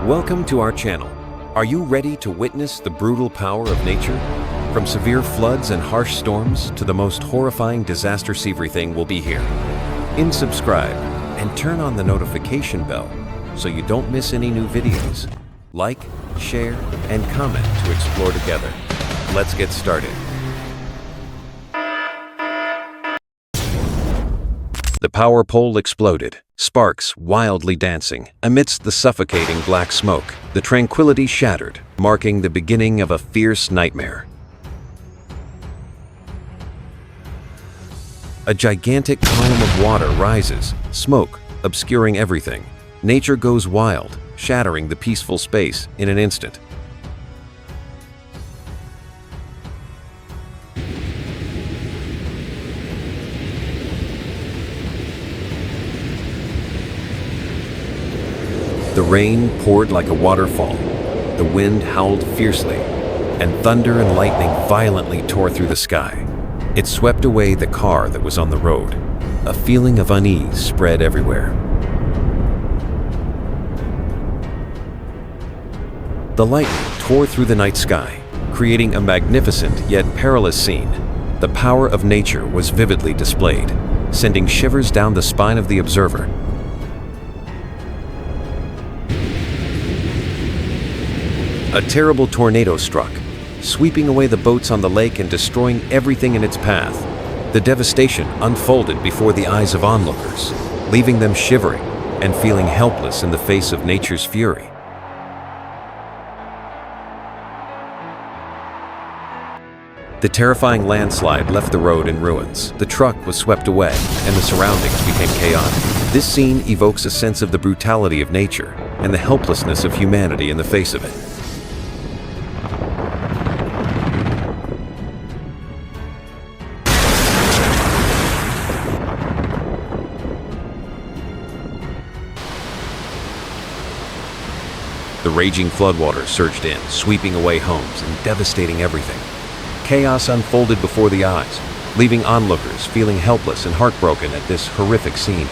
Welcome to our channel. Are you ready to witness the brutal power of nature? From severe floods and harsh storms to the most horrifying disasters, everything will be here. Subscribe and turn on the notification bell so you don't miss any new videos. Like, share, and comment to explore together. Let's get started. The power pole exploded, sparks wildly dancing. Amidst the suffocating black smoke, the tranquility shattered, marking the beginning of a fierce nightmare. A gigantic column of water rises, smoke obscuring everything. Nature goes wild, shattering the peaceful space in an instant. The rain poured like a waterfall, the wind howled fiercely, and thunder and lightning violently tore through the sky. It swept away the car that was on the road. A feeling of unease spread everywhere. The lightning tore through the night sky, creating a magnificent yet perilous scene. The power of nature was vividly displayed, sending shivers down the spine of the observer. A terrible tornado struck, sweeping away the boats on the lake and destroying everything in its path. The devastation unfolded before the eyes of onlookers, leaving them shivering and feeling helpless in the face of nature's fury. The terrifying landslide left the road in ruins. The truck was swept away, and the surroundings became chaotic. This scene evokes a sense of the brutality of nature and the helplessness of humanity in the face of it. The raging floodwaters surged in, sweeping away homes and devastating everything. Chaos unfolded before the eyes, leaving onlookers feeling helpless and heartbroken at this horrific scene.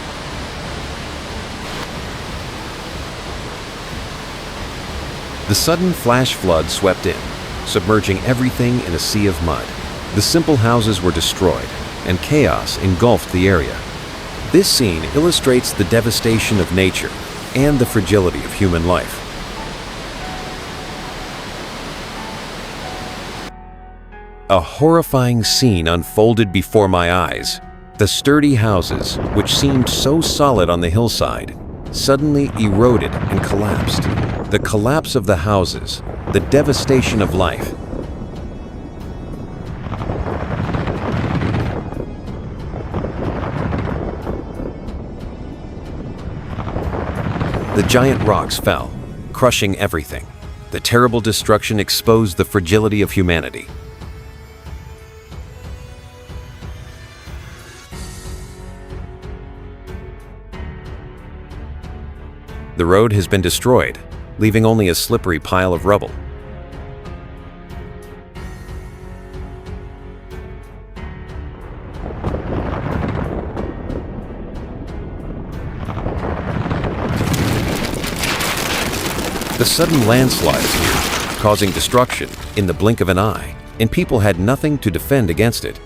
The sudden flash flood swept in, submerging everything in a sea of mud. The simple houses were destroyed, and chaos engulfed the area. This scene illustrates the devastation of nature and the fragility of human life. A horrifying scene unfolded before my eyes. The sturdy houses, which seemed so solid on the hillside, suddenly eroded and collapsed. The collapse of the houses, the devastation of life. The giant rocks fell, crushing everything. The terrible destruction exposed the fragility of humanity. The road has been destroyed, leaving only a slippery pile of rubble. The sudden landslides here, causing destruction in the blink of an eye, and people had nothing to defend against it.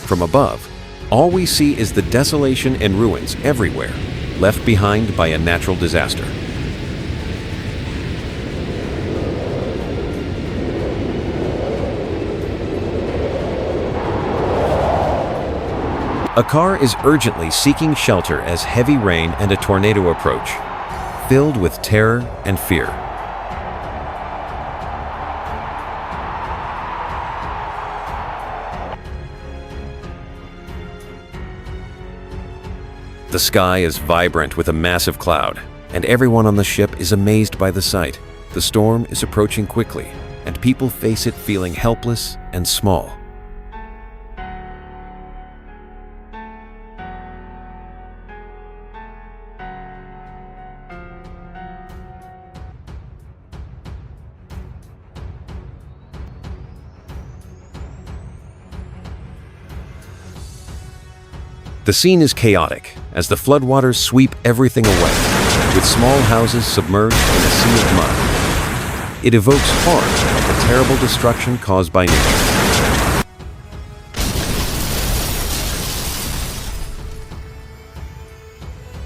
From above, all we see is the desolation and ruins everywhere, left behind by a natural disaster. A car is urgently seeking shelter as heavy rain and a tornado approach, filled with terror and fear. The sky is vibrant with a massive cloud, and everyone on the ship is amazed by the sight. The storm is approaching quickly, and people face it feeling helpless and small. The scene is chaotic as the floodwaters sweep everything away, with small houses submerged in a sea of mud. It evokes horror at the terrible destruction caused by nature.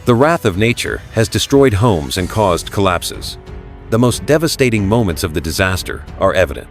The wrath of nature has destroyed homes and caused collapses. The most devastating moments of the disaster are evident.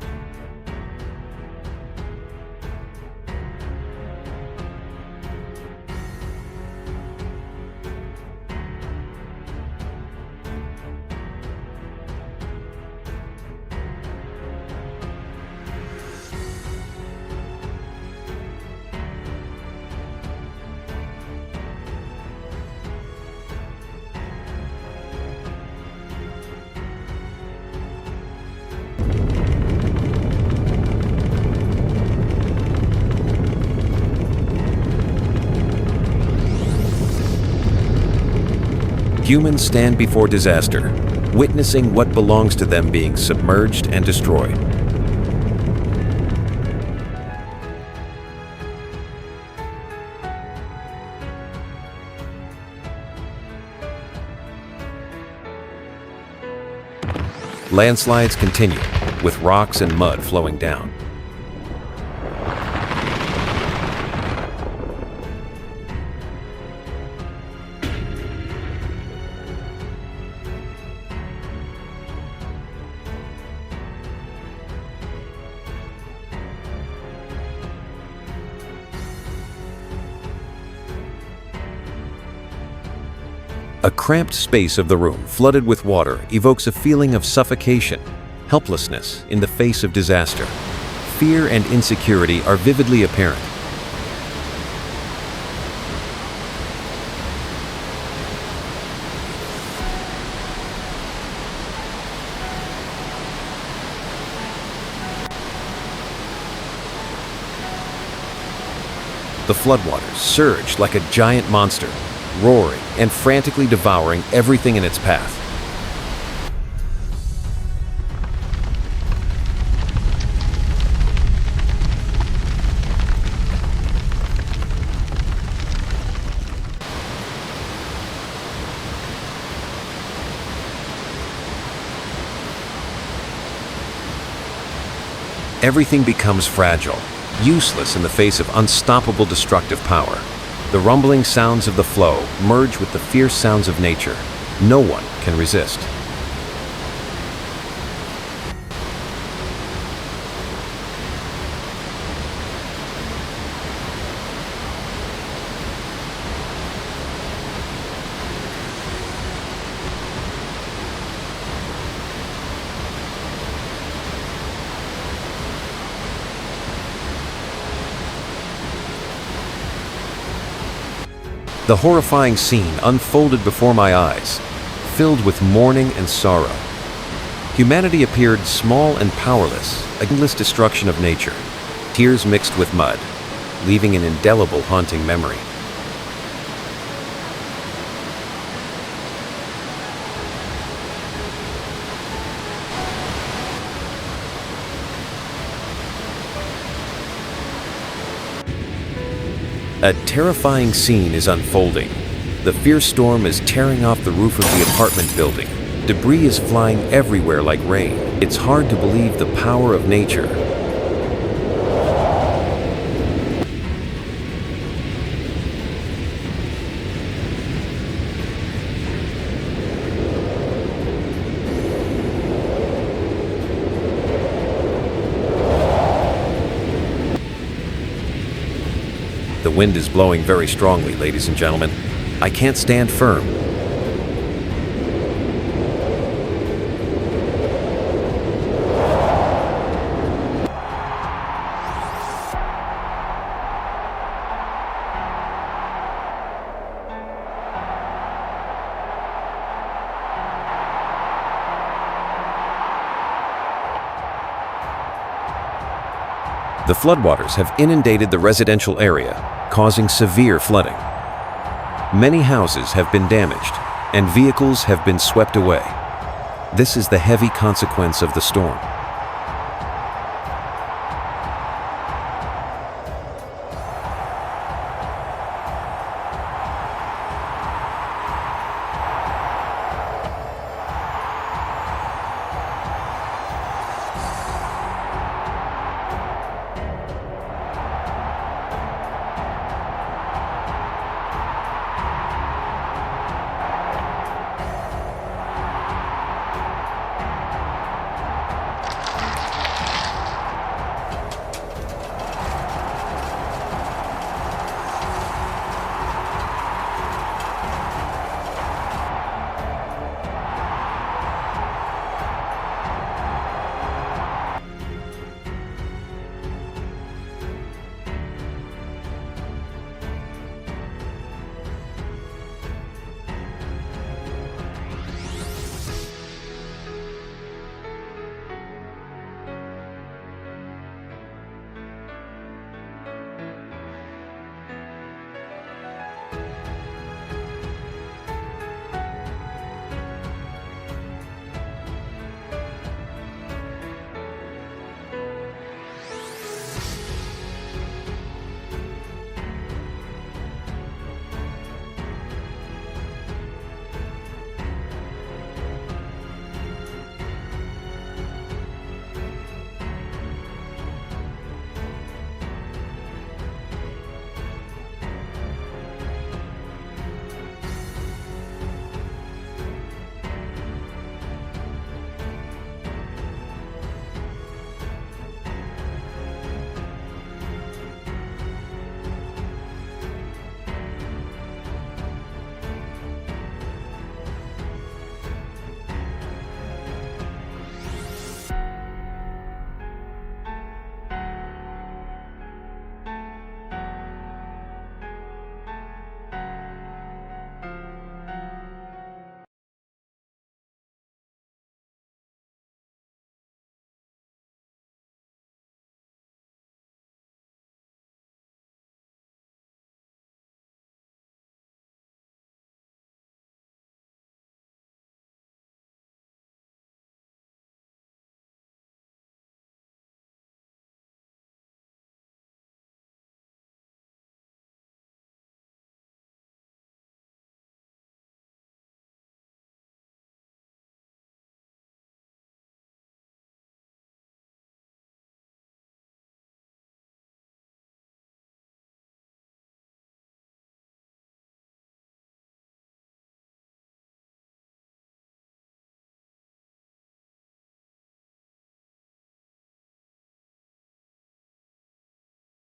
Humans stand before disaster, witnessing what belongs to them being submerged and destroyed. Landslides continue, with rocks and mud flowing down. A cramped space of the room, flooded with water, evokes a feeling of suffocation, helplessness in the face of disaster. Fear and insecurity are vividly apparent. The floodwaters surge like a giant monster, roaring and frantically devouring everything in its path. Everything becomes fragile, useless in the face of unstoppable destructive power. The rumbling sounds of the flow merge with the fierce sounds of nature. No one can resist. The horrifying scene unfolded before my eyes, filled with mourning and sorrow. Humanity appeared small and powerless, a endless destruction of nature, tears mixed with mud, leaving an indelible haunting memory. A terrifying scene is unfolding. The fierce storm is tearing off the roof of the apartment building. Debris is flying everywhere like rain. It's hard to believe the power of nature. The wind is blowing very strongly, ladies and gentlemen. I can't stand firm. The floodwaters have inundated the residential area, causing severe flooding. Many houses have been damaged, and vehicles have been swept away. This is the heavy consequence of the storm.